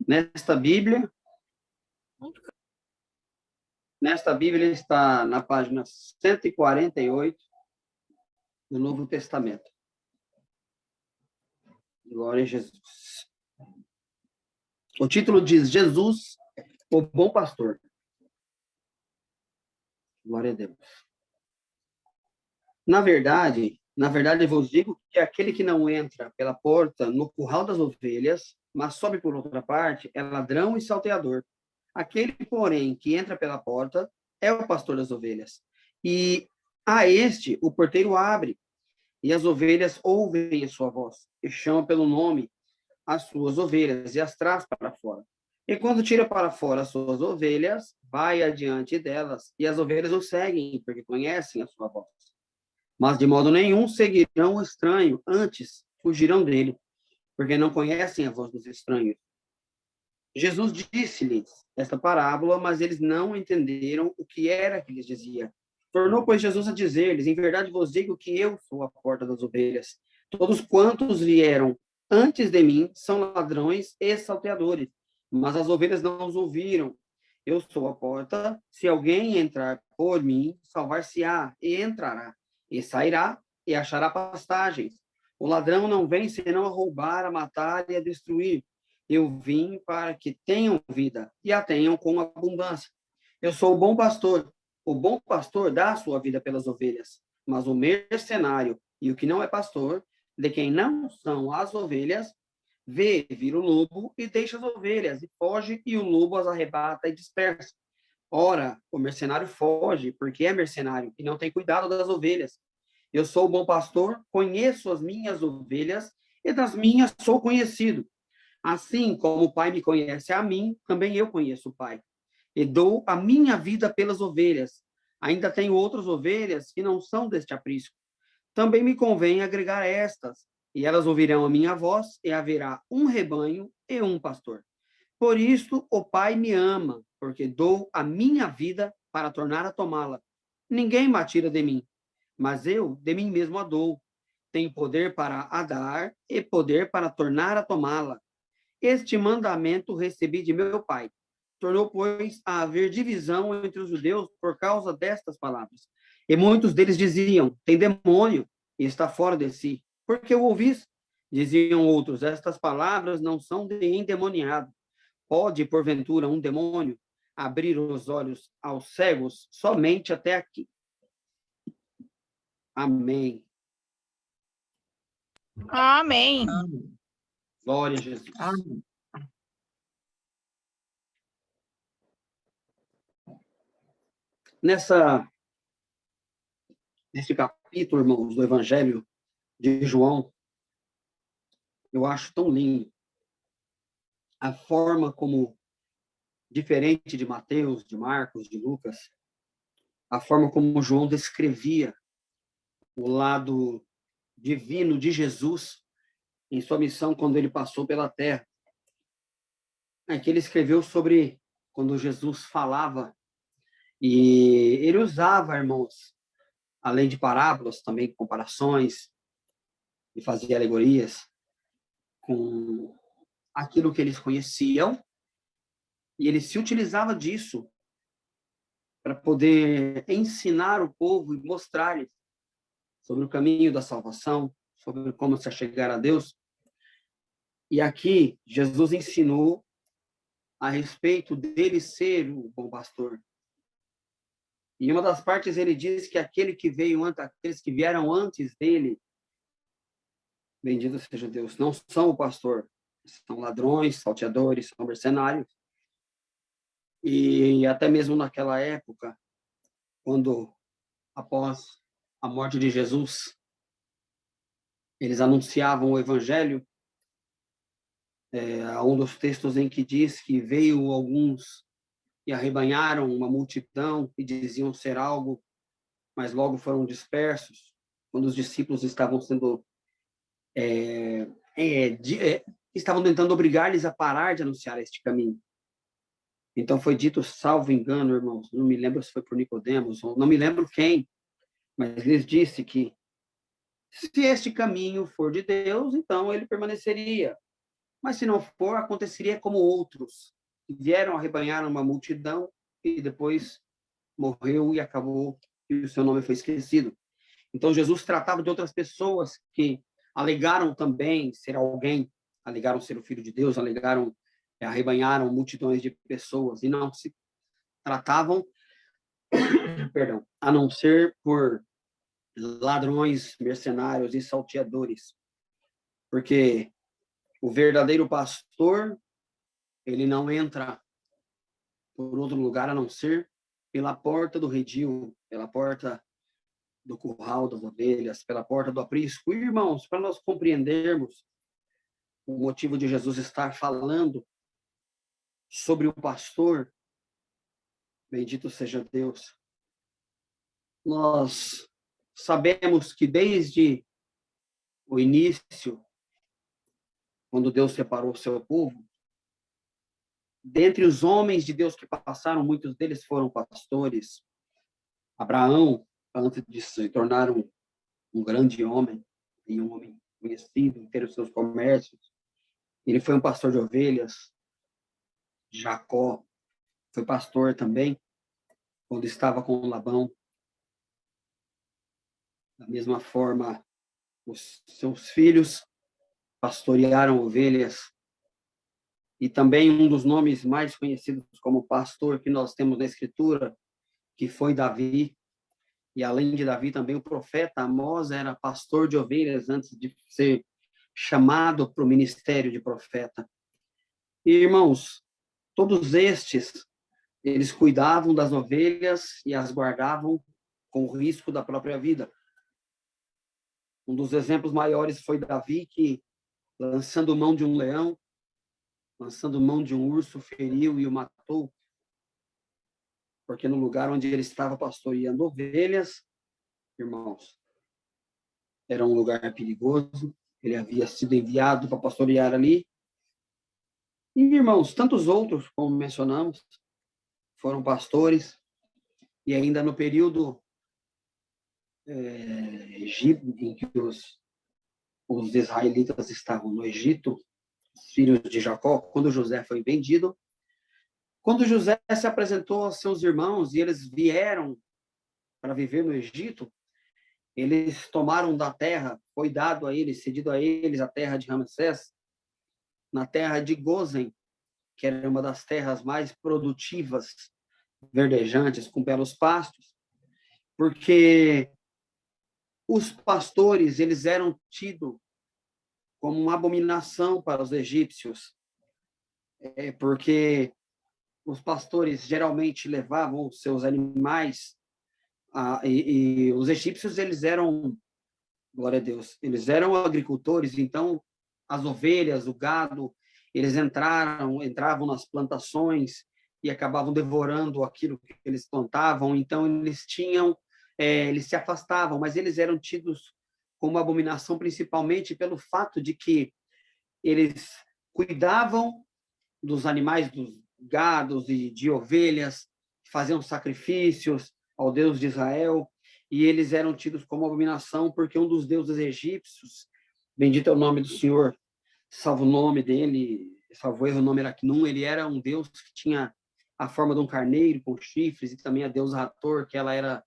Nesta Bíblia está na página 148 do Novo Testamento. Glória a Jesus. O título diz: Jesus, o bom pastor. Glória a Deus. Na verdade, eu vos digo que aquele que não entra pela porta no curral das ovelhas, mas sobe por outra parte, é ladrão e salteador. Aquele, porém, que entra pela porta é o pastor das ovelhas. E a este o porteiro abre, e as ovelhas ouvem a sua voz, e chama pelo nome as suas ovelhas, e as traz para fora. E quando tira para fora as suas ovelhas, vai adiante delas, e as ovelhas o seguem, porque conhecem a sua voz. Mas de modo nenhum seguirão o estranho, antes fugirão dele, porque não conhecem a voz dos estranhos. Jesus disse-lhes esta parábola, mas eles não entenderam o que era que lhes dizia. Tornou, pois, Jesus a dizer-lhes: em verdade vos digo que eu sou a porta das ovelhas. Todos quantos vieram antes de mim são ladrões e salteadores, mas as ovelhas não os ouviram. Eu sou a porta, se alguém entrar por mim, salvar-se-á e entrará, e sairá e achará pastagens. O ladrão não vem senão a roubar, a matar e a destruir. Eu vim para que tenham vida e a tenham com abundância. Eu sou o bom pastor. O bom pastor dá a sua vida pelas ovelhas, mas o mercenário e o que não é pastor, de quem não são as ovelhas, vê vir o lobo e deixa as ovelhas, e foge, e o lobo as arrebata e dispersa. Ora, o mercenário foge, porque é mercenário, e não tem cuidado das ovelhas. Eu sou o bom pastor, conheço as minhas ovelhas, e das minhas sou conhecido. Assim como o Pai me conhece a mim, também eu conheço o Pai. E dou a minha vida pelas ovelhas. Ainda tenho outras ovelhas que não são deste aprisco. Também me convém agregar estas, e elas ouvirão a minha voz, e haverá um rebanho e um pastor. Por isto o Pai me ama, porque dou a minha vida para tornar a tomá-la. Ninguém me tira de mim, mas eu de mim mesmo a dou. Tenho poder para a dar e poder para tornar a tomá-la. Este mandamento recebi de meu Pai. Tornou, pois, a haver divisão entre os judeus por causa destas palavras. E muitos deles diziam: tem demônio e está fora de si. Porque o ouvis? Diziam outros: estas palavras não são de endemoniado. Pode, porventura, um demônio abrir os olhos aos cegos somente até aqui? Amém. Amém. Glória a Jesus. Amém. Nesse capítulo, irmãos, do Evangelho de João, eu acho tão lindo a forma como, diferente de Mateus, de Marcos, de Lucas, a forma como João descrevia o lado divino de Jesus em sua missão quando ele passou pela terra. Aqui ele escreveu sobre quando Jesus falava, e ele usava, irmãos, além de parábolas, também comparações, e fazia alegorias com aquilo que eles conheciam, e ele se utilizava disso para poder ensinar o povo e mostrar-lhes sobre o caminho da salvação, sobre como se chegar a Deus. E aqui, Jesus ensinou a respeito dele ser o bom pastor. E em uma das partes ele diz que aqueles que vieram antes dele, bendito seja Deus, não são o pastor, são ladrões, salteadores, são mercenários. E até mesmo naquela época, quando, após a morte de Jesus, eles anunciavam o evangelho, um dos textos em que diz que veio alguns e arrebanharam uma multidão e diziam ser algo, mas logo foram dispersos, quando os discípulos estavam sendo estavam tentando obrigar-lhes a parar de anunciar este caminho. Então foi dito, salvo engano, irmãos, não me lembro se foi por Nicodemos, ou não me lembro quem, mas lhes disse que se este caminho for de Deus, então ele permaneceria. Mas se não for, aconteceria como outros, que vieram arrebanhar uma multidão e depois morreu e acabou, e o seu nome foi esquecido. Então, Jesus tratava de outras pessoas que alegaram também ser alguém, alegaram ser o Filho de Deus, alegaram, arrebanharam multidões de pessoas, e não se tratavam, perdão, a não ser por ladrões, mercenários e salteadores. Porque o verdadeiro pastor, ele não entra por outro lugar a não ser pela porta do redil, pela porta do curral das ovelhas, pela porta do aprisco. Irmãos, para nós compreendermos o motivo de Jesus estar falando sobre o pastor, bendito seja Deus, nós sabemos que desde o início, quando Deus separou o seu povo, dentre os homens de Deus que passaram, muitos deles foram pastores. Abraão, antes de se tornar um grande homem, e um homem conhecido, ter os seus comércios, ele foi um pastor de ovelhas. Jacó foi pastor também, quando estava com Labão. Da mesma forma, os seus filhos pastorearam ovelhas. E também um dos nomes mais conhecidos como pastor que nós temos na Escritura, que foi Davi. E além de Davi, também o profeta Amós era pastor de ovelhas antes de ser chamado para o ministério de profeta. E, irmãos, todos estes, eles cuidavam das ovelhas e as guardavam com o risco da própria vida. Um dos exemplos maiores foi Davi, que, lançando mão de um leão, lançando mão de um urso, feriu e o matou, porque no lugar onde ele estava pastoreando ovelhas, irmãos, era um lugar perigoso, ele havia sido enviado para pastorear ali. E, irmãos, tantos outros, como mencionamos, foram pastores, e ainda no período em que os israelitas estavam no Egito, os filhos de Jacó, quando José foi vendido, quando José se apresentou aos seus irmãos e eles vieram para viver no Egito, eles tomaram da terra, foi dado a eles, cedido a eles a terra de Ramsés, na terra de Gozen, que era uma das terras mais produtivas, verdejantes, com belos pastos, porque os pastores, eles eram tidos como uma abominação para os egípcios, porque os pastores geralmente levavam os seus animais, e os egípcios, eles eram, glória a Deus, eles eram agricultores, então as ovelhas, o gado, eles entravam nas plantações e acabavam devorando aquilo que eles plantavam, então eles se afastavam, mas eles eram tidos como abominação principalmente pelo fato de que eles cuidavam dos animais, dos gados e de ovelhas, faziam sacrifícios ao Deus de Israel, e eles eram tidos como abominação porque um dos deuses egípcios, bendito é o nome do Senhor, salvo o nome dele, salvo erro, o nome era Knum, ele era um deus que tinha a forma de um carneiro com chifres, e também a deusa Hathor, que ela era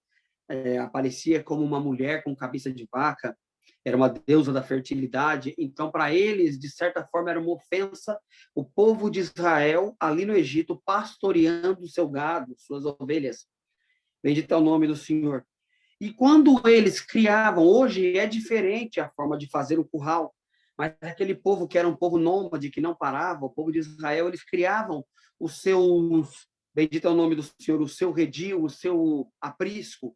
aparecia como uma mulher com cabeça de vaca, era uma deusa da fertilidade. Então, para eles, de certa forma, era uma ofensa o povo de Israel, ali no Egito, pastoreando o seu gado, suas ovelhas. Bendito é o nome do Senhor. E quando eles criavam, hoje é diferente a forma de fazer o curral, mas aquele povo que era um povo nômade, que não parava, o povo de Israel, eles criavam os seus, bendito é o nome do Senhor, o seu redil, o seu aprisco,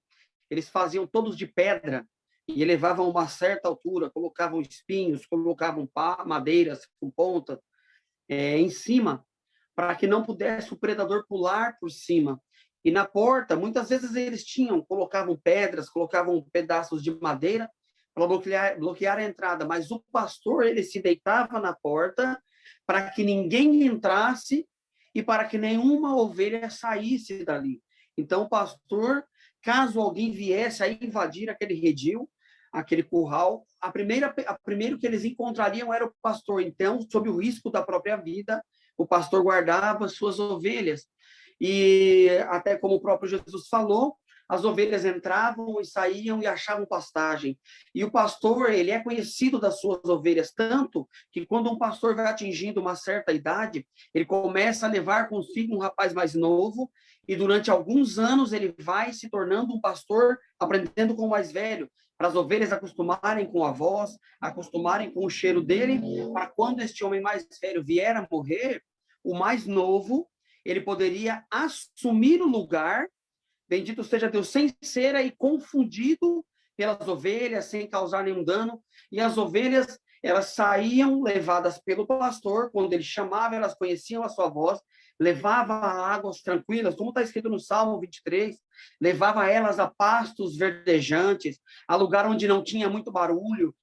eles faziam todos de pedra e elevavam uma certa altura, colocavam espinhos, colocavam madeiras com ponta em cima, para que não pudesse o predador pular por cima. E na porta, muitas vezes eles colocavam pedras, colocavam pedaços de madeira para bloquear a entrada, mas o pastor, ele se deitava na porta para que ninguém entrasse e para que nenhuma ovelha saísse dali. Então, o pastor, caso alguém viesse a invadir aquele redil, aquele curral, primeiro que eles encontrariam era o pastor. Então, sob o risco da própria vida, o pastor guardava suas ovelhas. E até como o próprio Jesus falou, as ovelhas entravam e saíam e achavam pastagem. E o pastor, ele é conhecido das suas ovelhas, tanto que quando um pastor vai atingindo uma certa idade, ele começa a levar consigo um rapaz mais novo, e durante alguns anos ele vai se tornando um pastor, aprendendo com o mais velho, para as ovelhas acostumarem com a voz, acostumarem com o cheiro dele, para quando este homem mais velho vier a morrer, o mais novo, ele poderia assumir o lugar, bendito seja Deus, sem ser aí confundido pelas ovelhas, sem causar nenhum dano. E as ovelhas, elas saíam levadas pelo pastor, quando ele chamava, elas conheciam a sua voz, levava a águas tranquilas, como está escrito no Salmo 23, levava elas a pastos verdejantes, a lugar onde não tinha muito barulho,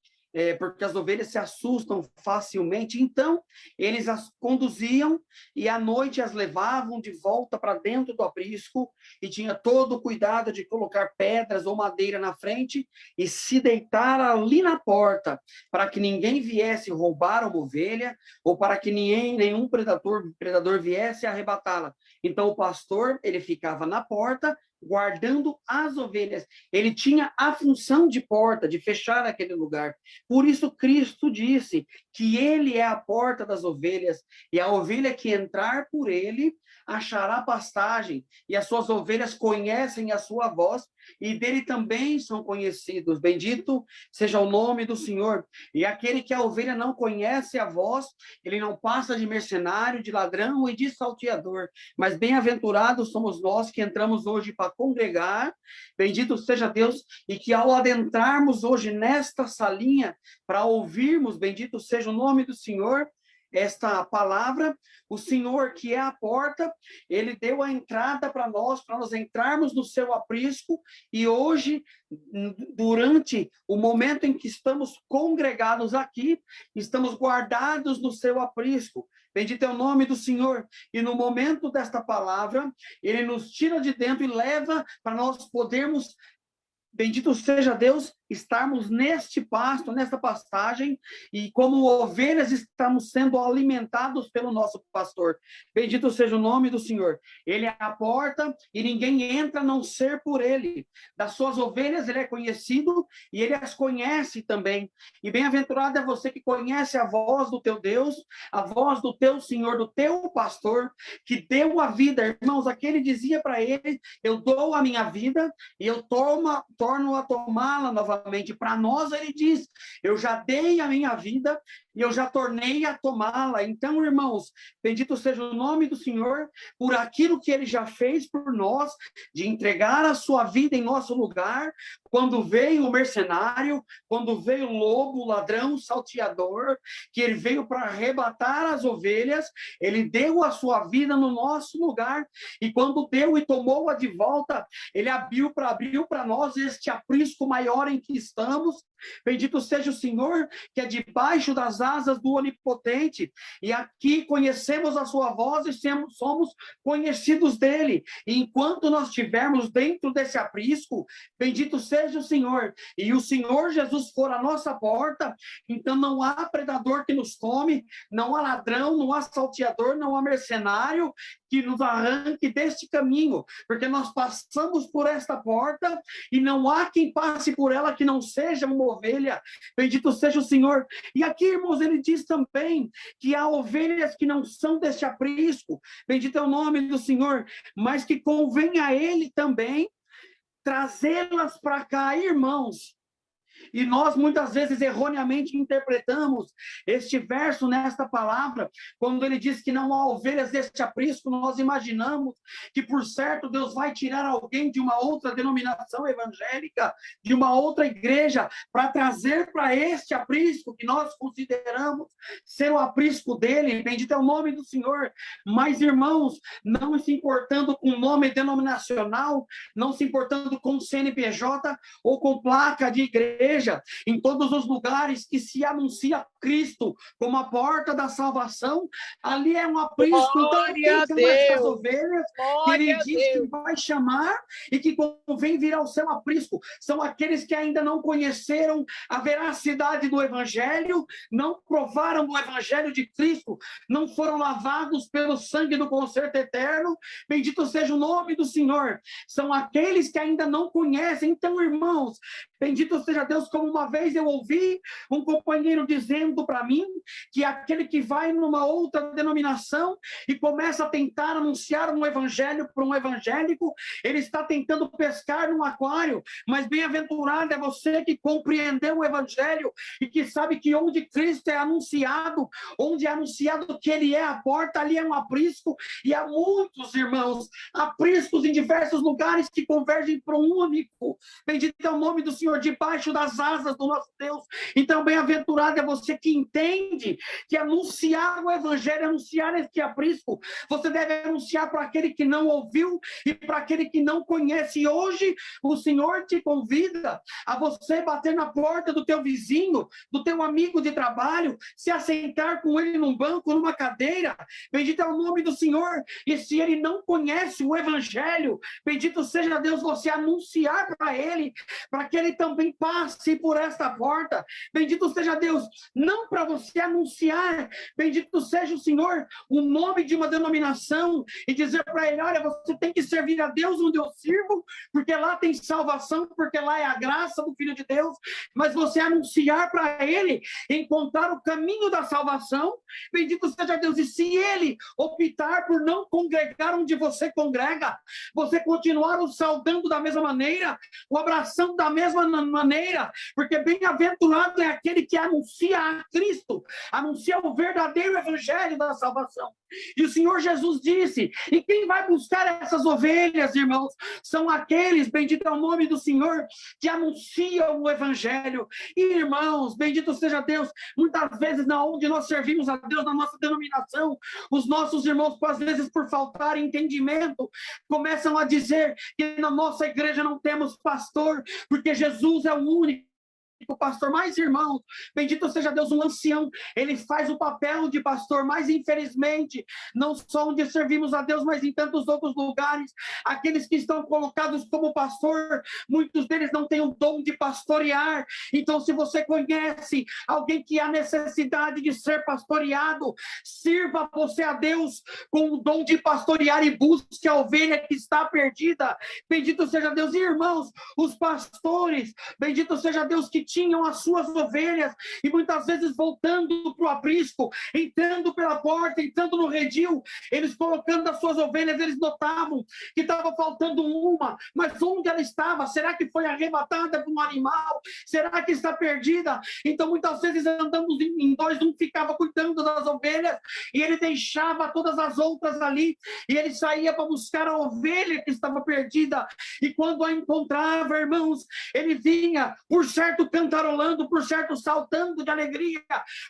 porque as ovelhas se assustam facilmente. Então, eles as conduziam e à noite as levavam de volta para dentro do aprisco e tinha todo o cuidado de colocar pedras ou madeira na frente e se deitar ali na porta para que ninguém viesse roubar uma ovelha ou para que nenhum predador viesse arrebatá-la. Então, o pastor, ele ficava na porta guardando as ovelhas. Ele tinha a função de porta, de fechar aquele lugar. Por isso Cristo disse que ele é a porta das ovelhas, e a ovelha que entrar por ele achará pastagem, e as suas ovelhas conhecem a sua voz, e dele também são conhecidos. Bendito seja o nome do Senhor. E aquele que a ovelha não conhece a voz, ele não passa de mercenário, de ladrão e de salteador. Mas bem-aventurados somos nós que entramos hoje para congregar, bendito seja Deus, e que ao adentrarmos hoje nesta salinha, para ouvirmos, bendito seja o nome do Senhor, esta palavra, o Senhor que é a porta, ele deu a entrada para nós entrarmos no seu aprisco, e hoje, durante o momento em que estamos congregados aqui, estamos guardados no seu aprisco. Bendito é o nome do Senhor. E no momento desta palavra, ele nos tira de dentro e leva para nós podermos, bendito seja Deus, estarmos neste pasto, nesta pastagem, e como ovelhas estamos sendo alimentados pelo nosso pastor. Bendito seja o nome do Senhor. Ele é a porta e ninguém entra a não ser por ele. Das suas ovelhas ele é conhecido e ele as conhece também. E bem-aventurado é você que conhece a voz do teu Deus, a voz do teu Senhor, do teu pastor, que deu a vida. Irmãos, aquele dizia para ele: eu dou a minha vida e eu torno a tomá-la novamente. Para nós, ele diz: eu já dei a minha vida e eu já tornei a tomá-la. Então, irmãos, bendito seja o nome do Senhor por aquilo que ele já fez por nós, de entregar a sua vida em nosso lugar, quando veio o mercenário, quando veio o lobo, o ladrão, o salteador, que ele veio para arrebatar as ovelhas, ele deu a sua vida no nosso lugar, e quando deu e tomou-a de volta, ele abriu para nós este aprisco maior em que estamos. Bendito seja o Senhor, que é debaixo das asas do Onipotente, e aqui conhecemos a sua voz e somos conhecidos dele. E enquanto nós estivermos dentro desse aprisco, bendito seja o Senhor, e o Senhor Jesus for a nossa porta, então não há predador que nos tome, não há ladrão, não há salteador, não há mercenário que nos arranque deste caminho, porque nós passamos por esta porta e não há quem passe por ela que não seja uma ovelha. Bendito seja o Senhor. E aqui, irmãos, ele diz também que há ovelhas que não são deste aprisco, bendito é o nome do Senhor, mas que convém a ele também trazê-las para cá, irmãos. E nós muitas vezes erroneamente interpretamos este verso nesta palavra, quando ele diz que não há ovelhas deste aprisco, nós imaginamos que por certo Deus vai tirar alguém de uma outra denominação evangélica, de uma outra igreja, para trazer para este aprisco que nós consideramos ser o aprisco dele. Bendito é o nome do Senhor. Mas, irmãos, não se importando com nome denominacional, não se importando com CNPJ ou com placa de igreja, igreja, em todos os lugares que se anuncia Cristo como a porta da salvação, ali é um aprisco. Então, quem são essas ovelhas que ele diz que vai chamar e que convém vir ao seu aprisco? São aqueles que ainda não conheceram a veracidade do Evangelho, não provaram o Evangelho de Cristo, não foram lavados pelo sangue do concerto eterno. Bendito seja o nome do Senhor. São aqueles que ainda não conhecem. Então, irmãos, bendito seja Deus, como uma vez eu ouvi um companheiro dizendo para mim que aquele que vai numa outra denominação e começa a tentar anunciar um evangelho para um evangélico, ele está tentando pescar num aquário, mas bem-aventurado é você que compreendeu o evangelho e que sabe que onde Cristo é anunciado, onde é anunciado que ele é a porta, ali é um aprisco, e há muitos, irmãos, apriscos em diversos lugares que convergem para um único. Bendito é o nome do Senhor, debaixo das asas do nosso Deus. Então, bem-aventurado é você que entende que anunciar o evangelho, anunciar este aprisco, você deve anunciar para aquele que não ouviu e para aquele que não conhece. E hoje o Senhor te convida a você bater na porta do teu vizinho, do teu amigo de trabalho, se assentar com ele num banco, numa cadeira. Bendito é o nome do Senhor. E se ele não conhece o evangelho, bendito seja Deus, você anunciar para ele, para que ele também passe por esta porta. Bendito seja Deus, não para você anunciar, bendito seja o Senhor, o nome de uma denominação e dizer para ele, olha, você tem que servir a Deus onde eu sirvo, porque lá tem salvação, porque lá é a graça do Filho de Deus, mas você anunciar para ele, encontrar o caminho da salvação. Bendito seja Deus. E se ele optar por não congregar onde você congrega, você continuar o saudando da mesma maneira, o abraçando da mesma maneira, porque bem-aventurado é aquele que anuncia a Cristo, anuncia o verdadeiro evangelho da salvação. E o Senhor Jesus disse, e quem vai buscar essas ovelhas, irmãos, são aqueles, bendito é o nome do Senhor, que anunciam o evangelho. E, irmãos, bendito seja Deus, muitas vezes na onde nós servimos a Deus, na nossa denominação, os nossos irmãos, às vezes por faltar entendimento, começam a dizer que na nossa igreja não temos pastor, porque Jesus é o único pastor. Mas, irmãos, bendito seja Deus, um ancião, ele faz o papel de pastor, mas infelizmente, não só onde servimos a Deus, mas em tantos outros lugares, aqueles que estão colocados como pastor, muitos deles não têm o dom de pastorear. Então, se você conhece alguém que há necessidade de ser pastoreado, sirva você a Deus com o dom de pastorear e busque a ovelha que está perdida. Bendito seja Deus. E, irmãos, os pastores, bendito seja Deus, que tinham as suas ovelhas e muitas vezes voltando para o aprisco, entrando pela porta, entrando no redil, eles colocando as suas ovelhas, eles notavam que estava faltando uma, mas onde ela estava? Será que foi arrematada por um animal? Será que está perdida? Então muitas vezes andamos em dois, um ficava cuidando das ovelhas e ele deixava todas as outras ali e ele saía para buscar a ovelha que estava perdida, e quando a encontrava, irmãos, ele vinha, por certo, cantarolando, por certo, saltando de alegria,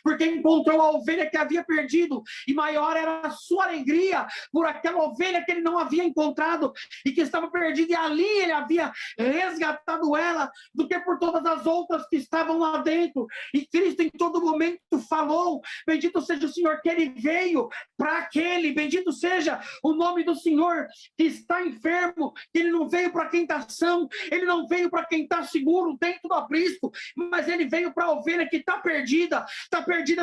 porque encontrou a ovelha que havia perdido, e maior era a sua alegria por aquela ovelha que ele não havia encontrado e que estava perdida, e ali ele havia resgatado ela, do que por todas as outras que estavam lá dentro. E Cristo em todo momento falou, bendito seja o Senhor, que ele veio para aquele, bendito seja o nome do Senhor, que está enfermo, que ele não veio para quem está são, ele não veio para quem está seguro dentro do aprisco, mas ele veio para a ovelha que está perdida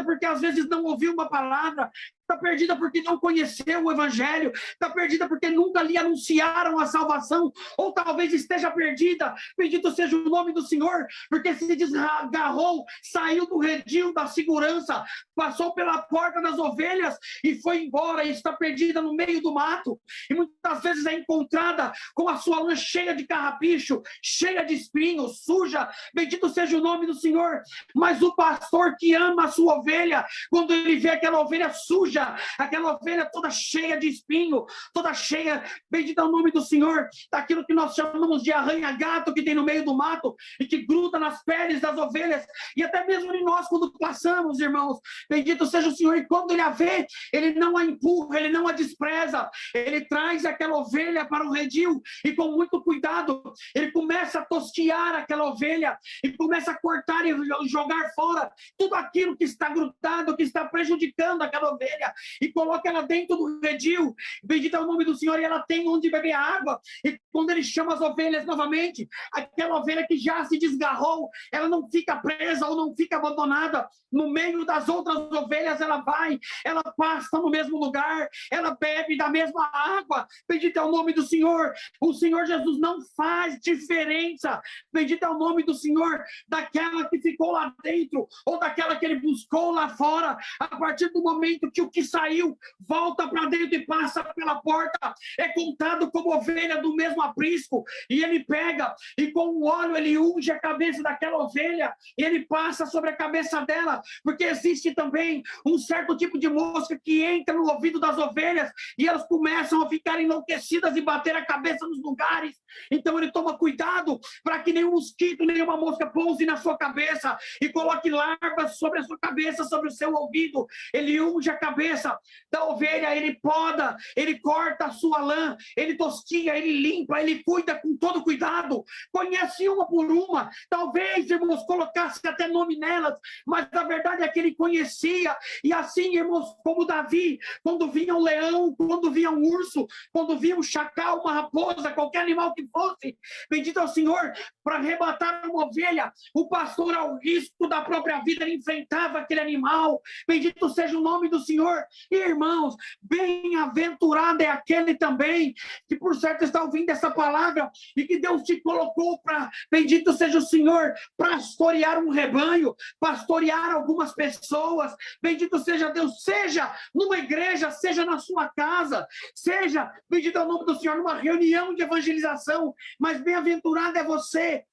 porque às vezes não ouviu uma palavra, está perdida porque não conheceu o evangelho, está perdida porque nunca lhe anunciaram a salvação, ou talvez esteja perdida, bendito seja o nome do Senhor, porque se desgarrou, saiu do redil da segurança, passou pela porta das ovelhas e foi embora, e está perdida no meio do mato, e muitas vezes é encontrada com a sua lã cheia de carrapicho, cheia de espinhos, suja, bendito seja o nome do Senhor. Mas o pastor que ama a sua ovelha, quando ele vê aquela ovelha suja, suja, aquela ovelha toda cheia de espinho, toda cheia, bendito é o nome do Senhor, daquilo que nós chamamos de arranha-gato que tem no meio do mato e que gruda nas peles das ovelhas e até mesmo em nós quando passamos, irmãos. Bendito seja o Senhor, e quando ele a vê, ele não a empurra, ele não a despreza, ele traz aquela ovelha para o redil e com muito cuidado, ele começa a tostear aquela ovelha e começa a cortar e jogar fora tudo aquilo que está grudado, que está prejudicando aquela ovelha e coloca ela dentro do redil. Bendito é o nome do Senhor, e ela tem onde beber água. E quando ele chama as ovelhas novamente, aquela ovelha que já se desgarrou, ela não fica presa ou não fica abandonada no meio das outras ovelhas, ela vai, ela passa no mesmo lugar, ela bebe da mesma água. Bendito é o nome do Senhor. O Senhor Jesus não faz diferença, bendito é o nome do Senhor, daquela que ficou lá dentro ou daquela que ele buscou lá fora. A partir do momento que o que saiu volta para dentro e passa pela porta, é contado como ovelha do mesmo aprisco, e ele pega e com o óleo ele unge a cabeça daquela ovelha e ele passa sobre a cabeça dela, porque existe também um certo tipo de mosca que entra no ouvido das ovelhas e elas começam a ficar enlouquecidas e bater a cabeça nos lugares. Então ele toma cuidado para que nenhum mosquito, nenhuma mosca pouse na sua cabeça e coloque larvas sobre a sua cabeça, sobre o seu ouvido. Ele unge a cabeça da ovelha, ele poda, ele corta a sua lã, ele tosquia, ele limpa, ele cuida com todo cuidado, conhece uma por uma, talvez, irmãos, colocasse até nome nelas, mas a verdade é que ele conhecia. E assim, irmãos, como Davi, quando vinha um leão, quando vinha um urso, quando vinha um chacal, uma raposa, qualquer animal que fosse, bendito é o Senhor, para arrebatar uma ovelha, o pastor, ao risco da própria vida, ele enfrentava aquele animal. Bendito seja o nome do Senhor. E, irmãos, bem-aventurado é aquele também que por certo está ouvindo essa palavra e que Deus te colocou para, bendito seja o Senhor, pastorear um rebanho, pastorear algumas pessoas. Bendito seja Deus, seja numa igreja, seja na sua casa, seja, bendito é o nome do Senhor, numa reunião de evangelização, mas bem-aventurado é você.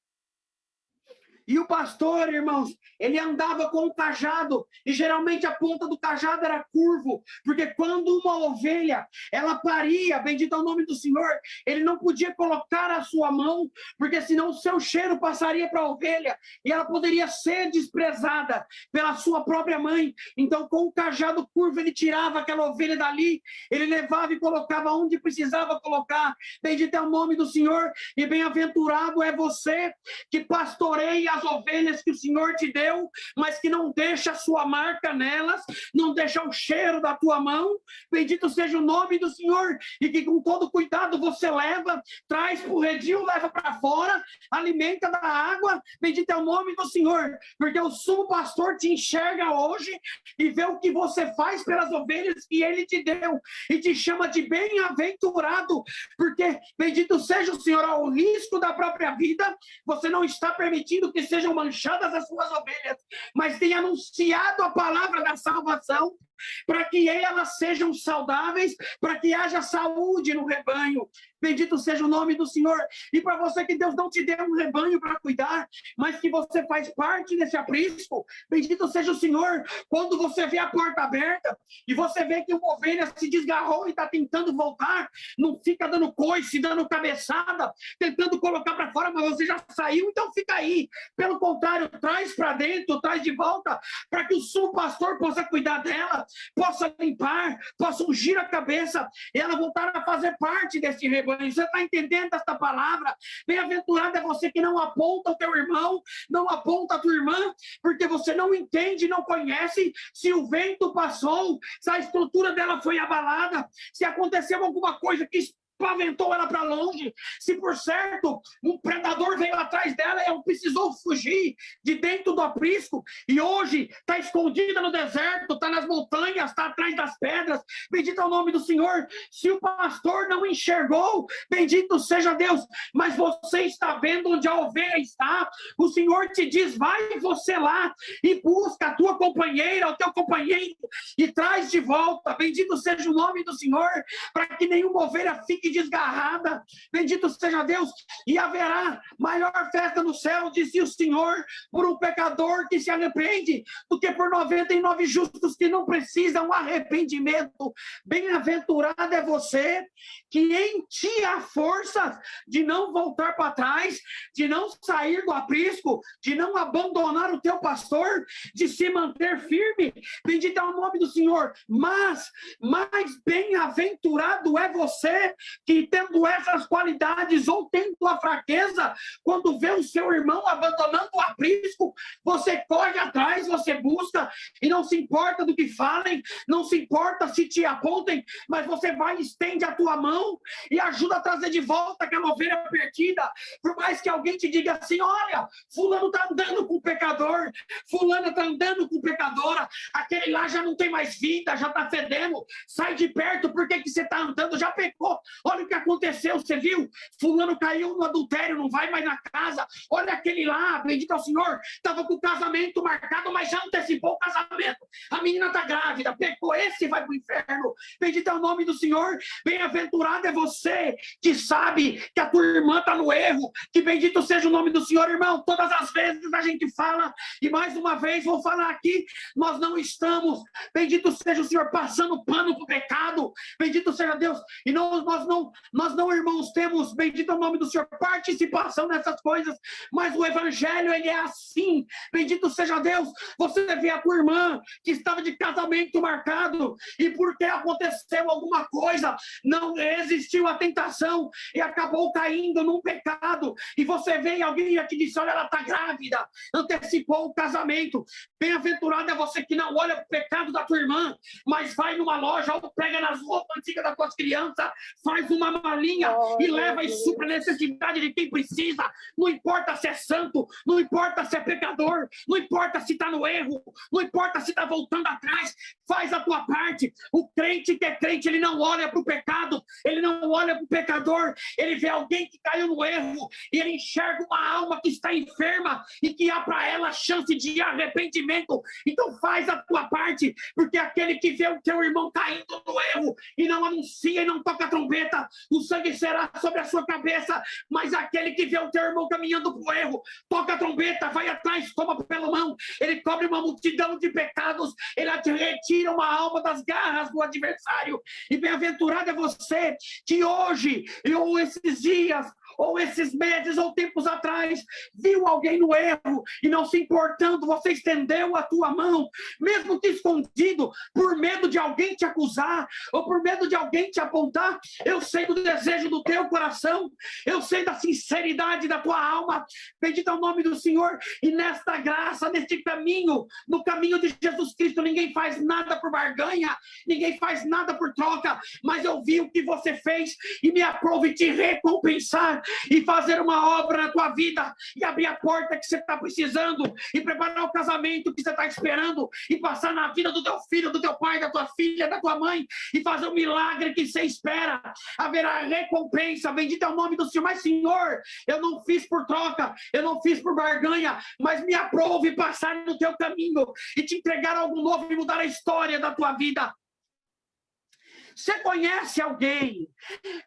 E o pastor, irmãos, ele andava com um cajado, e geralmente a ponta do cajado era curvo, porque quando uma ovelha, ela paria, bendito é o nome do Senhor, ele não podia colocar a sua mão, porque senão o seu cheiro passaria para a ovelha, e ela poderia ser desprezada pela sua própria mãe. Então, com o cajado curvo, ele tirava aquela ovelha dali, ele levava e colocava onde precisava colocar. Bendito é o nome do Senhor, e bem-aventurado é você que pastoreia as ovelhas que o Senhor te deu, mas que não deixa a sua marca nelas, não deixa o cheiro da tua mão. Bendito seja o nome do Senhor, e que com todo cuidado você leva, traz para o redil, leva para fora, alimenta da água. Bendito é o nome do Senhor, porque o sumo pastor te enxerga hoje e vê o que você faz pelas ovelhas que ele te deu e te chama de bem-aventurado, porque bendito seja o Senhor, ao risco da própria vida, você não está permitindo que sejam manchadas as suas ovelhas, mas tem anunciado a palavra da salvação, para que elas sejam saudáveis, para que haja saúde no rebanho. Bendito seja o nome do Senhor. E para você que Deus não te deu um rebanho para cuidar, mas que você faz parte desse aprisco, bendito seja o Senhor. Quando você vê a porta aberta e você vê que uma ovelha se desgarrou e está tentando voltar, não fica dando coice, dando cabeçada, tentando colocar para fora, mas você já saiu, então fica aí. Pelo contrário, traz para dentro, traz de volta, para que o sumo pastor possa cuidar dela, possa limpar, possa ungir a cabeça e ela voltar a fazer parte desse rebanho. Você está entendendo esta palavra? Bem-aventurado é você que não aponta o teu irmão, não aponta a tua irmã, porque você não entende, não conhece se o vento passou, se a estrutura dela foi abalada, se aconteceu alguma coisa que paventou ela para longe, se por certo um predador veio atrás dela e ela precisou fugir de dentro do aprisco e hoje está escondida no deserto, está nas montanhas, está atrás das pedras. Bendito é o nome do Senhor. Se o pastor não enxergou, bendito seja Deus, mas você está vendo onde a ovelha está. O Senhor te diz, vai você lá e busca a tua companheira, o teu companheiro e traz de volta. Bendito seja o nome do Senhor, para que nenhuma ovelha fique totalmente desgarrada. Bendito seja Deus. E haverá maior festa no céu, disse o Senhor, por um pecador que se arrepende, do que por 99 justos que não precisam arrependimento. Bem-aventurado é você que em ti há força de não voltar para trás, de não sair do aprisco, de não abandonar o teu pastor, de se manter firme. Bendito é o nome do Senhor. Mas mais bem-aventurado é você que, tendo essas qualidades ou tendo a fraqueza, quando vê o seu irmão abandonando o aprisco, você corre atrás, você busca e não se importa do que falem, não se importa se te apontem, mas você vai e estende a tua mão e ajuda a trazer de volta aquela ovelha perdida. Por mais que alguém te diga assim: olha, fulano está andando com o pecador, fulana está andando com pecadora, aquele lá já não tem mais vida, já está fedendo, sai de perto, por que você está andando? Já pecou, olha o que aconteceu, você viu? Fulano caiu no adultério, não vai mais na casa, olha aquele lá, bendito é o Senhor, estava com o casamento marcado, mas já antecipou o casamento, a menina está grávida, pecou, esse vai para o inferno. Bendito é o nome do Senhor. Bem-aventurado é você que sabe que a tua irmã está no erro, que bendito seja o nome do Senhor. Irmão, todas as vezes a gente fala, e mais uma vez vou falar aqui, nós não estamos, bendito seja o Senhor, passando pano para o pecado, bendito seja Deus, e nós não, irmãos, temos, bendito é o nome do Senhor, participação nessas coisas, mas o evangelho, ele é assim, bendito seja Deus. Você vê a tua irmã que estava de casamento marcado, e porque aconteceu alguma coisa, não existiu a tentação, e acabou caindo num pecado, e você vê alguém já te disse: olha, ela está grávida, antecipou o casamento. Bem-aventurado é você que não olha para o pecado da tua irmã, mas vai numa loja ou pega nas roupas antigas das tuas crianças, faz uma malinha e leva e supra a necessidade de quem precisa. Não importa se é santo, não importa se é pecador, não importa se está no erro, não importa se está voltando atrás, faz a tua parte. O crente que é crente, ele não olha para o pecado, ele não olha para o pecador, ele vê alguém que caiu no erro e ele enxerga uma alma que está enferma e que há para ela chance de arrependimento. Então faz a tua parte, porque aquele que vê o teu irmão caindo no erro e não anuncia e não toca a trombeta, o sangue será sobre a sua cabeça. Mas aquele que vê o teu irmão caminhando para o erro, toca a trombeta, vai atrás, toma pela mão, ele cobre uma multidão de pecados, ele retira uma alma das garras do adversário. E bem-aventurado é você que hoje, ou esses dias, ou esses meses, ou tempos atrás, viu alguém no erro e não se importando, você estendeu a tua mão, mesmo que escondido, por medo de alguém te acusar, ou por medo de alguém te apontar. Eu sei do desejo do teu coração, eu sei da sinceridade da tua alma, bendito é o nome do Senhor. E nesta graça, neste caminho, no caminho de Jesus Cristo, ninguém faz nada por barganha, ninguém faz nada por troca, mas eu vi o que você fez e me aprove te recompensar e fazer uma obra na tua vida, e abrir a porta que você está precisando, e preparar o casamento que você está esperando, e passar na vida do teu filho, do teu pai, da tua filha, da tua mãe, e fazer o milagre que você espera. Haverá recompensa, bendito é o nome do Senhor. Mas Senhor, eu não fiz por troca, eu não fiz por barganha, mas me aprove passar no teu caminho e te entregar algo novo e mudar a história da tua vida. Você conhece alguém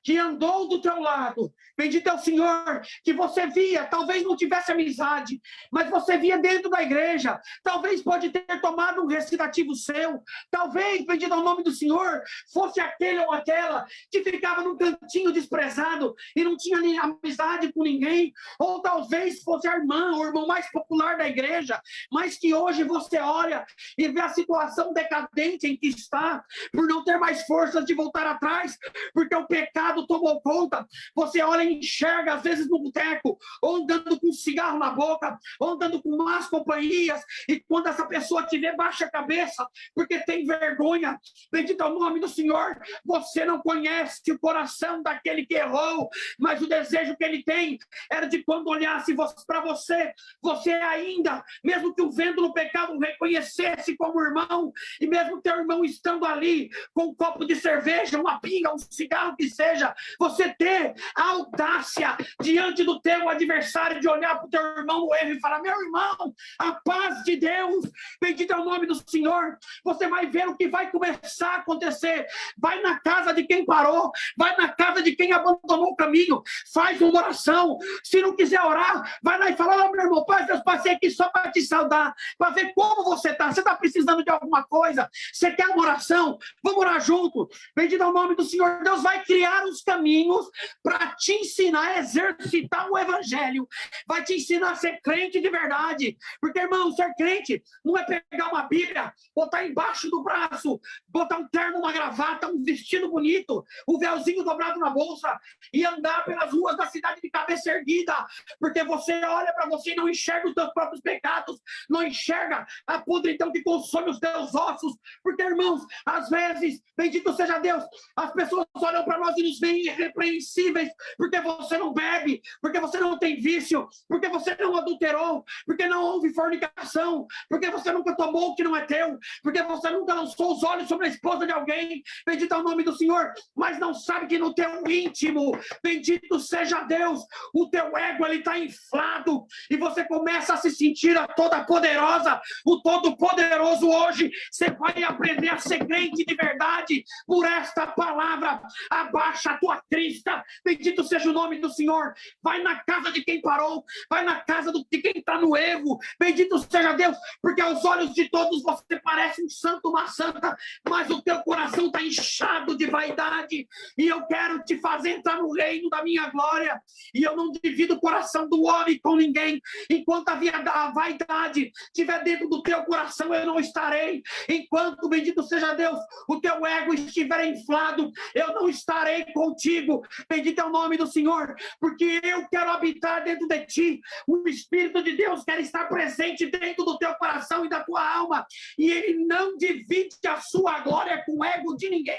que andou do teu lado, bendito é o Senhor, que você via, talvez não tivesse amizade, mas você via dentro da igreja, talvez pode ter tomado um recitativo seu, talvez, bendito é o nome do Senhor, fosse aquele ou aquela que ficava num cantinho desprezado e não tinha nem amizade com ninguém, ou talvez fosse a irmã, o irmão mais popular da igreja, mas que hoje você olha e vê a situação decadente em que está, por não ter mais força de voltar atrás, porque o pecado tomou conta. Você olha e enxerga, às vezes no boteco, ou andando com um cigarro na boca, ou andando com más companhias, e quando essa pessoa te vê, baixa a cabeça, porque tem vergonha. Bendito é o nome do Senhor. Você não conhece o coração daquele que errou, mas o desejo que ele tem era de, quando olhasse para você, você ainda, mesmo que o vendo no pecado, reconhecesse como irmão, e mesmo teu irmão estando ali com um copo de cerveja cerveja, uma pinga, um cigarro que seja, você ter a audácia diante do teu adversário de olhar para o teu irmão no erro e falar: meu irmão, a paz de Deus, bendito é o nome do Senhor. Você vai ver o que vai começar a acontecer. Vai na casa de quem parou, vai na casa de quem abandonou o caminho, faz uma oração. Se não quiser orar, vai lá e fala: oh, meu irmão, Pai, Deus, passei aqui só para te saudar, para ver como você está. Você está precisando de alguma coisa? Você quer uma oração? Vamos orar junto. Bendito é o nome do Senhor. Deus vai criar os caminhos para te ensinar a exercitar o evangelho, vai te ensinar a ser crente de verdade. Porque, irmão, ser crente não é pegar uma Bíblia, botar embaixo do braço, botar um terno, uma gravata, um vestido bonito, um véuzinho dobrado na bolsa e andar pelas ruas da cidade de cabeça erguida, porque você olha para você e não enxerga os teus próprios pecados, não enxerga a podridão que consome os teus ossos. Porque, irmãos, às vezes, bendito seja Deus, as pessoas olham para nós e nos veem irrepreensíveis, porque você não bebe, porque você não tem vício, porque você não adulterou, porque não houve fornicação, porque você nunca tomou o que não é teu, porque você nunca lançou os olhos sobre a esposa de alguém. Bendito é o nome do Senhor. Mas não sabe que no teu íntimo, bendito seja Deus, o teu ego ele está inflado e você começa a se sentir a toda poderosa, o todo poderoso. Hoje você vai aprender a ser crente de verdade por esta palavra. Abaixa a tua crista, bendito seja o nome do Senhor. Vai na casa de quem parou, vai na casa de quem está no erro, bendito seja Deus, porque aos olhos de todos você parece um santo, uma santa, mas o teu coração está inchado de vaidade. E eu quero te fazer entrar no reino da minha glória. E eu não divido o coração do homem com ninguém. Enquanto a vaidade estiver dentro do teu coração, eu não estarei. Enquanto, bendito seja Deus, o teu ego estiver inflado, eu não estarei contigo. Bendito é o nome do Senhor, porque eu quero habitar dentro de ti. O Espírito de Deus quer estar presente dentro do teu coração e da tua alma. E ele não divide a sua glória com o ego de ninguém.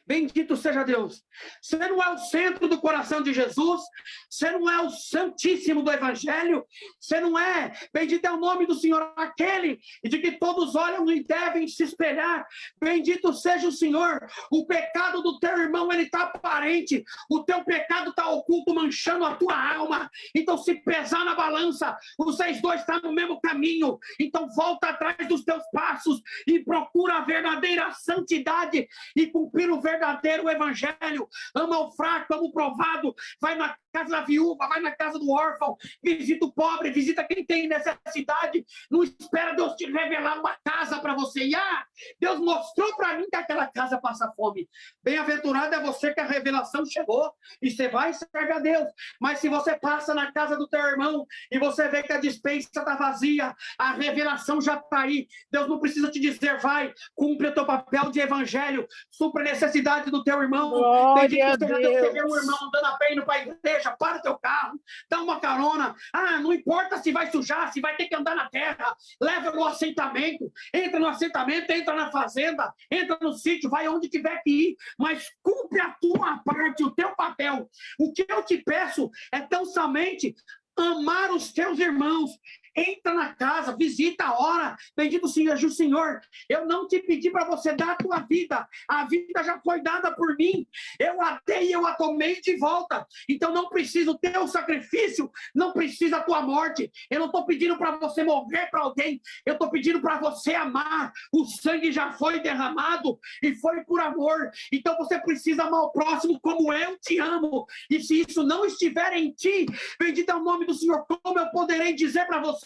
Bendito seja Deus. Você não é o centro do coração de Jesus, você não é o santíssimo do evangelho, você não é, bendito é o nome do Senhor, aquele de que todos olham e devem se espelhar. Bendito seja o Senhor. O pecado do teu irmão, ele está aparente, o teu pecado está oculto, manchando a tua alma. Então, se pesar na balança, vocês dois estão no mesmo caminho. Então, volta atrás dos teus passos e procura a verdadeira santidade e cumprir o verdadeiro evangelho. Ama o fraco, ama o provado. Vai na casa da viúva, vai na casa do órfão, visita o pobre, visita quem tem necessidade. Não espera Deus te revelar uma casa para você. E Deus mostrou para mim que aquela casa passa fome. Bem-aventurado é você que a revelação chegou e você vai e serve a Deus. Mas se você passa na casa do teu irmão e você vê que a despensa está vazia, a revelação já está aí. Deus não precisa te dizer: vai, cumpre o teu papel de evangelho, supra a necessidade do teu irmão. Glória a Deus. Você vê um irmão andando a pé indo para a igreja, para o teu carro, dá uma carona. Não importa se vai sujar, se vai ter que andar na terra, leva no assentamento, entra no assentamento, entra na fazenda, entra no sítio, vai onde tiver que ir, mas cumpre a tua parte, o teu papel. O que eu te peço é tão somente amar os teus irmãos. Entra na casa, visita a hora. Bendito seja o Senhor. Eu não te pedi para você dar a tua vida. A vida já foi dada por mim. Eu a dei e eu a tomei de volta. Então não precisa o teu sacrifício, não precisa a tua morte. Eu não estou pedindo para você morrer para alguém. Eu estou pedindo para você amar. O sangue já foi derramado e foi por amor. Então você precisa amar o próximo como eu te amo. E se isso não estiver em ti, bendito é o nome do Senhor. Como eu poderei dizer para você: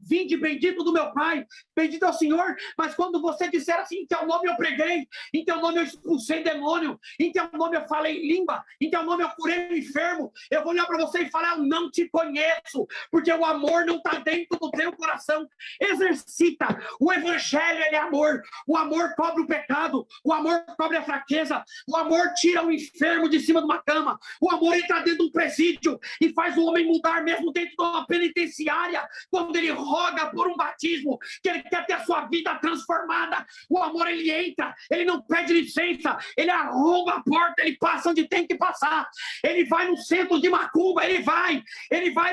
vinde bendito do meu Pai, bendito é o Senhor? Mas quando você disser assim: em teu nome eu preguei, em teu nome eu expulsei demônio, em teu nome eu falei em língua, em teu nome eu curei o enfermo, eu vou olhar para você e falar: eu não te conheço, porque o amor não está dentro do teu coração. Exercita. O evangelho, ele é amor. O amor cobre o pecado, o amor cobre a fraqueza, o amor tira o enfermo de cima de uma cama, o amor entra dentro de um presídio e faz o homem mudar mesmo dentro de uma penitenciária. quando ele roga por um batismo, que ele quer ter a sua vida transformada, o amor ele entra, ele não pede licença, ele arromba a porta, ele passa onde tem que passar, ele vai no centro de macumba, ele vai,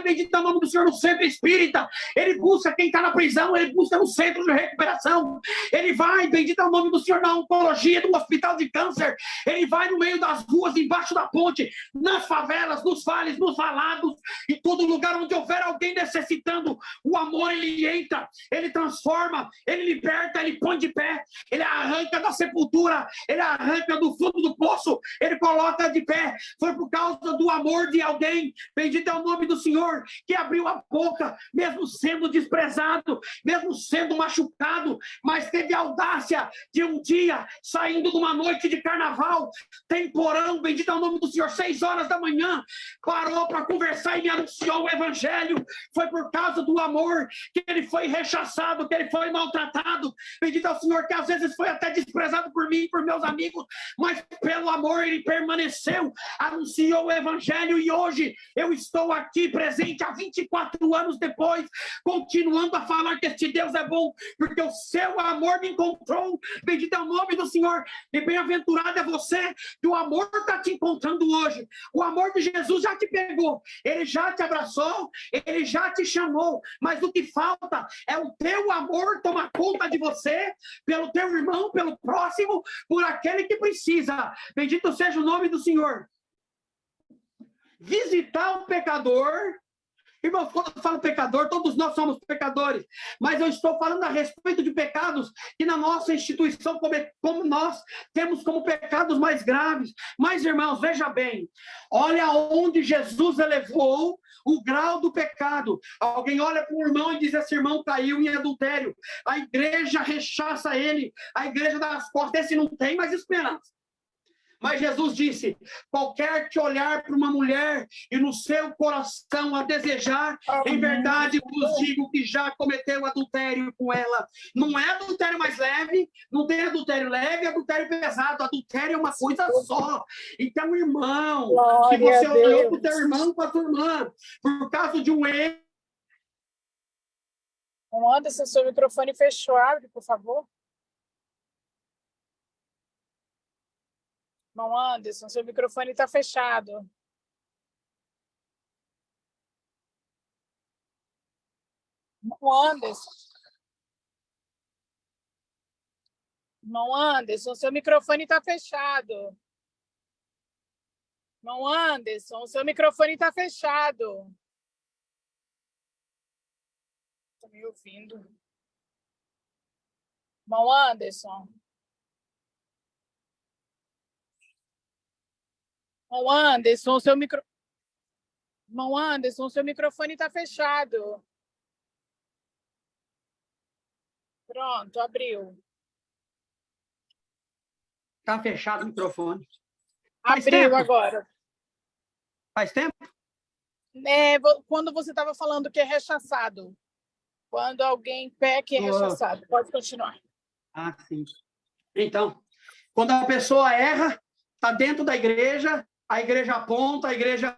bendito é o nome do Senhor, no centro espírita, ele busca quem está na prisão, ele busca no centro de recuperação, ele vai, bendito é o nome do Senhor, na oncologia, no hospital de câncer, ele vai no meio das ruas, embaixo da ponte, nas favelas, nos vales, nos valados, em todo lugar onde houver alguém necessitando, o amor ele entra, ele transforma, ele liberta, ele põe de pé, ele arranca da sepultura, ele arranca do fundo do poço, ele coloca de pé. Foi por causa do amor de alguém, bendito é o nome do Senhor, que abriu a boca, mesmo sendo desprezado, mesmo sendo machucado, mas teve a audácia de um dia, saindo de uma noite de carnaval, temporão, bendito é o nome do Senhor, 6 horas da manhã, parou para conversar e me anunciou o evangelho. Foi por causa do amor que ele foi rechaçado, que ele foi maltratado, bendito é o Senhor, que às vezes foi até desprezado por mim e por meus amigos, mas pelo amor ele permaneceu, anunciou o evangelho, e hoje eu estou aqui presente há 24 anos depois, continuando a falar que este Deus é bom, porque o seu amor me encontrou, bendito é o nome do Senhor, e bem-aventurado é você, que o amor está te encontrando hoje, o amor de Jesus já te pegou, ele já te abraçou, ele já te chamou, mas o que falta é o teu amor tomar conta de você, pelo teu irmão, pelo próximo, por aquele que precisa, bendito seja o nome do Senhor. Visitar o pecador. Irmão, quando eu falo pecador, todos nós somos pecadores, mas eu estou falando a respeito de pecados que na nossa instituição, como nós temos como pecados mais graves. Mas, irmãos, veja bem, olha onde Jesus elevou o grau do pecado. Alguém olha para um irmão e diz, esse irmão caiu em adultério. A igreja rechaça ele, a igreja dá as costas, esse não tem mais esperança. Mas Jesus disse, qualquer que olhar para uma mulher e no seu coração a desejar, em verdade vos digo que já cometeu adultério com ela. Não é adultério mais leve, não tem adultério leve, adultério pesado, adultério é uma coisa só. Então, irmão, se você olhou para o teu irmão, para a tua irmã, por causa de um erro... Anderson, seu microfone fechou, abre, por favor. Irmão Anderson, seu microfone está fechado. Irmão Anderson. Irmão Anderson, seu microfone está fechado. Irmão Anderson, seu microfone está fechado. Está me ouvindo? Irmão Anderson. Irmão Anderson, seu microfone está fechado. Pronto, abriu. Está fechado o microfone. Abriu agora. Faz tempo? Quando você estava falando que é rechaçado. Quando alguém peca, é rechaçado. Pode continuar. Ah, sim. Então, quando a pessoa erra, está dentro da igreja, a igreja aponta, a igreja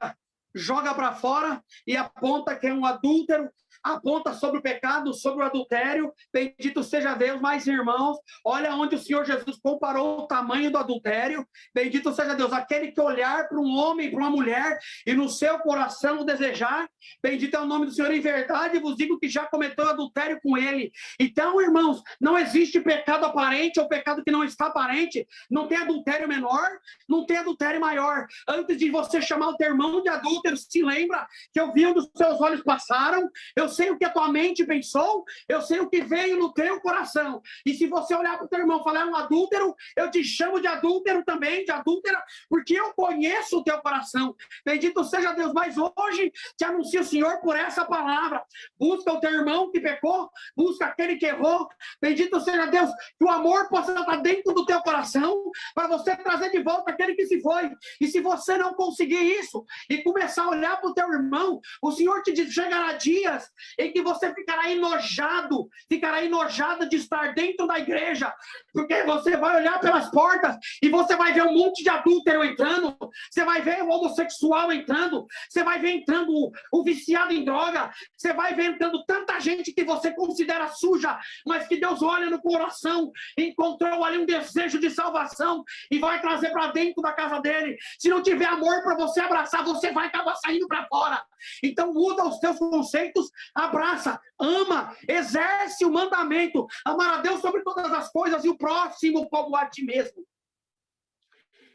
joga para fora e aponta que é um adúltero, aponta sobre o pecado, sobre o adultério. Bendito seja Deus, mas irmãos, olha onde o Senhor Jesus comparou o tamanho do adultério. Bendito seja Deus, aquele que olhar para um homem, para uma mulher e no seu coração o desejar, bendito é o nome do Senhor, em verdade vos digo que já cometeu adultério com ele. Então, irmãos, não existe pecado aparente ou pecado que não está aparente, não tem adultério menor, não tem adultério maior. Antes de você chamar o teu irmão de adúltero, se lembra que eu vi onde os seus olhos passaram, eu sei o que a tua mente pensou, eu sei o que veio no teu coração. E se você olhar para o teu irmão e falar é um adúltero, eu te chamo de adúltero também, de adúltera, porque eu conheço o teu coração. Bendito seja Deus, mas hoje te anuncio o Senhor por essa palavra. Busca o teu irmão que pecou, busca aquele que errou. Bendito seja Deus, que o amor possa estar dentro do teu coração, para você trazer de volta aquele que se foi. E se você não conseguir isso, e começar a olhar para o teu irmão, o Senhor te diz, chegará dias em que você ficará enojado, ficará enojada de estar dentro da igreja, porque você vai olhar pelas portas e você vai ver um monte de adúltero entrando, você vai ver o homossexual entrando, você vai ver entrando o viciado em droga, você vai ver entrando tanta gente que você considera suja, mas que Deus olha no coração, encontrou ali um desejo de salvação e vai trazer para dentro da casa dele. Se não tiver amor para você abraçar, você vai acabar saindo para fora. Então muda os teus conceitos, abraça, ama, exerce o mandamento, amar a Deus sobre todas as coisas e o próximo como a ti mesmo.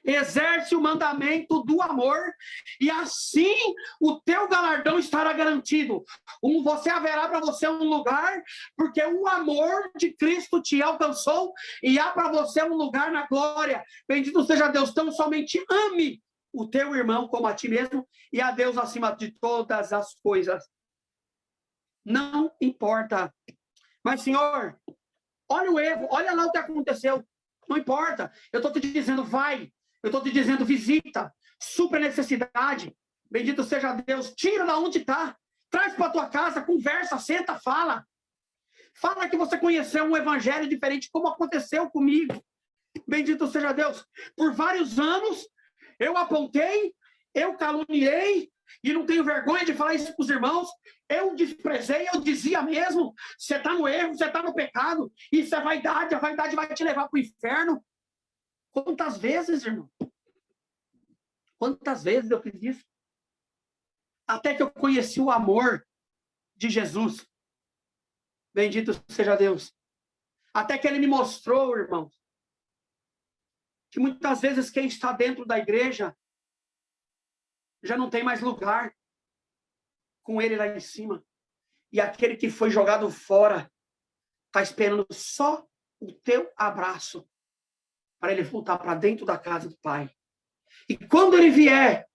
Exerce o mandamento do amor e assim o teu galardão estará garantido. Você haverá para você um lugar, porque o amor de Cristo te alcançou e há para você um lugar na glória. Bendito seja Deus. Então somente ame o teu irmão como a ti mesmo e a Deus acima de todas as coisas. Não importa. Mas, Senhor, olha o erro, olha lá o que aconteceu. Não importa. Eu estou te dizendo, vai. Eu estou te dizendo, visita, supra a necessidade. Bendito seja Deus. Tira da onde está. Traz para a tua casa, conversa, senta, fala. Fala que você conheceu um evangelho diferente, como aconteceu comigo. Bendito seja Deus. Por vários anos, eu apontei, eu caluniei, e não tenho vergonha de falar isso para os irmãos. Eu desprezei, eu dizia mesmo, você está no erro, você está no pecado. Isso é vaidade, a vaidade vai te levar para o inferno. Quantas vezes, irmão? Quantas vezes eu fiz isso? Até que eu conheci o amor de Jesus. Bendito seja Deus. Até que ele me mostrou, irmãos, que muitas vezes quem está dentro da igreja já não tem mais lugar com ele lá em cima. E aquele que foi jogado fora está esperando só o teu abraço para ele voltar para dentro da casa do Pai. E quando ele vier,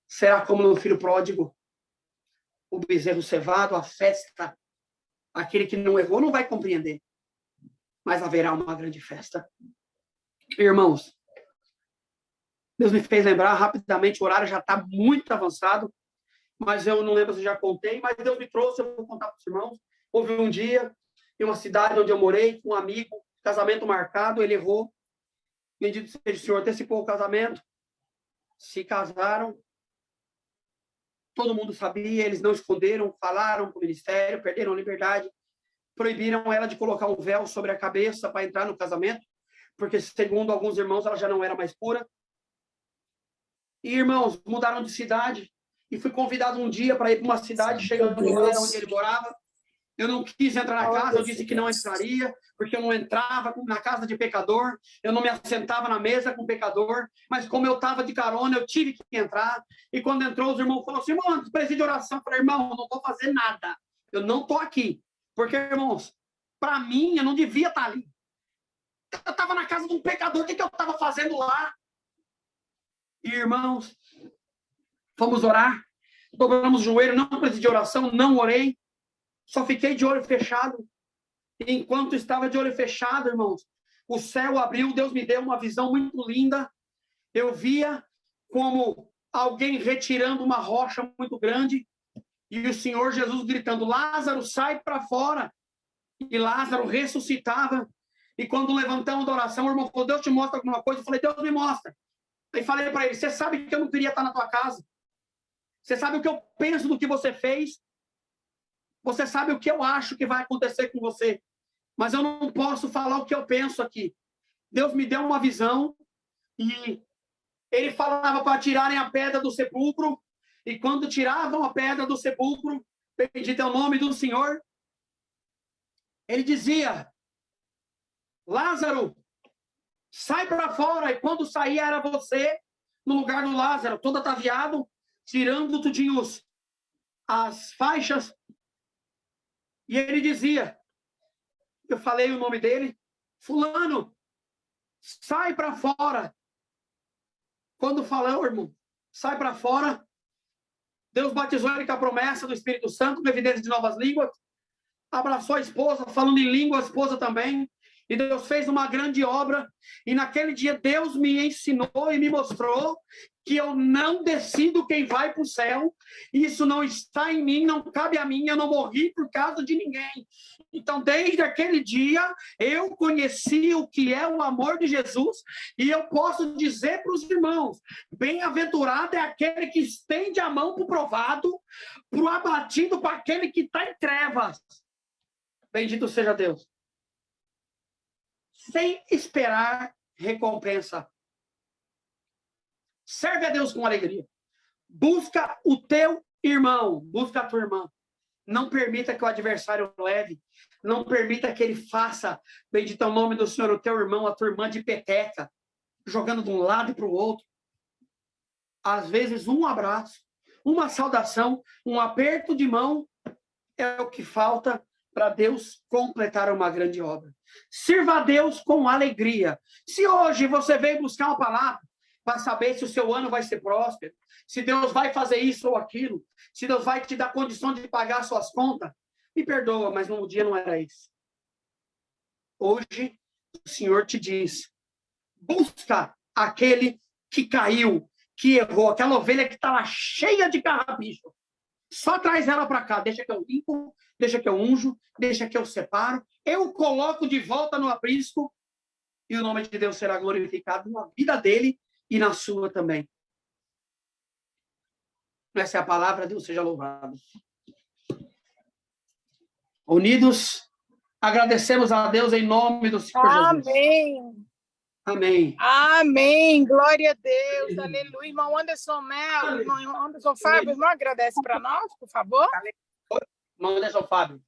será como no filho pródigo, o bezerro cevado, a festa. Aquele que não errou não vai compreender, mas haverá uma grande festa. Irmãos, Deus me fez lembrar rapidamente, o horário já está muito avançado, mas eu não lembro se já contei, mas Deus me trouxe, eu vou contar para os irmãos. Houve um dia, em uma cidade onde eu morei, com um amigo, casamento marcado, ele errou. Bendito seja o Senhor, antecipou o casamento, se casaram, todo mundo sabia, eles não esconderam, falaram para o ministério, perderam a liberdade, proibiram ela de colocar um véu sobre a cabeça para entrar no casamento, porque segundo alguns irmãos ela já não era mais pura. E irmãos, mudaram de cidade, e fui convidado um dia para ir para uma cidade, chegando no lugar onde ele morava. Eu não quis entrar na casa, eu disse que não entraria, porque eu não entrava na casa de pecador, eu não me assentava na mesa com pecador, mas como eu estava de carona, eu tive que entrar. E quando entrou, os irmãos falaram assim, irmão, presídio de oração. Eu falei, irmão, eu não vou fazer nada, eu não estou aqui. Porque, irmãos, para mim, eu não devia estar ali. Eu estava na casa de um pecador, o que eu estava fazendo lá? E, irmãos, fomos orar, dobramos o joelho, não presidi de oração, não orei. Só fiquei de olho fechado. E enquanto estava de olho fechado, irmãos, o céu abriu, Deus me deu uma visão muito linda. Eu via como alguém retirando uma rocha muito grande e o Senhor Jesus gritando, Lázaro, sai para fora. E Lázaro ressuscitava. E quando levantamos da oração, o irmão falou, Deus te mostra alguma coisa? Eu falei, Deus me mostra. Aí falei para ele, você sabe que eu não queria estar na tua casa? Você sabe o que eu penso do que você fez? Você sabe o que eu acho que vai acontecer com você, mas eu não posso falar o que eu penso aqui. Deus me deu uma visão e ele falava para tirarem a pedra do sepulcro, e quando tiravam a pedra do sepulcro, bendito é o nome do Senhor, ele dizia, Lázaro, sai para fora, e quando saía era você no lugar do Lázaro, todo ataviado, tirando tudinho as faixas. E ele dizia, eu falei o nome dele, fulano, sai para fora. Quando falou, irmão, sai para fora, Deus batizou ele com a promessa do Espírito Santo, com evidência de novas línguas, abraçou a esposa, falando em língua, a esposa também, E Deus fez uma grande obra. E naquele dia Deus me ensinou e me mostrou que eu não decido quem vai para o céu. Isso não está em mim, não cabe a mim. Eu não morri por causa de ninguém. Então, desde aquele dia, eu conheci o que é o amor de Jesus. E eu posso dizer para os irmãos, bem-aventurado é aquele que estende a mão para o provado, para o abatido, para aquele que está em trevas. Bendito seja Deus. Sem esperar recompensa. Serve a Deus com alegria. Busca o teu irmão, busca a tua irmã. Não permita que o adversário leve. Não permita que ele faça, bendito é o nome do Senhor, o teu irmão, a tua irmã de peteca, jogando de um lado para o outro. Às vezes, um abraço, uma saudação, um aperto de mão é o que falta para Deus completar uma grande obra. Sirva a Deus com alegria. Se hoje você veio buscar uma palavra para saber se o seu ano vai ser próspero, se Deus vai fazer isso ou aquilo, se Deus vai te dar condição de pagar suas contas, me perdoa, mas no dia não era isso. Hoje, o Senhor te diz, busca aquele que caiu, que errou, aquela ovelha que está lá cheia de carrapicho. Só traz ela para cá, deixa que eu limpo, deixa que eu unjo, deixa que eu separo, eu coloco de volta no aprisco e o nome de Deus será glorificado na vida dele e na sua também. Essa é a palavra, Deus seja louvado. Unidos, agradecemos a Deus em nome do Senhor Jesus. Amém. Amém. Amém. Glória a Deus. Aleluia. Irmão Anderson Melo, irmão Anderson Fábio, irmão, agradece para nós, por favor. Irmão Anderson Fábio.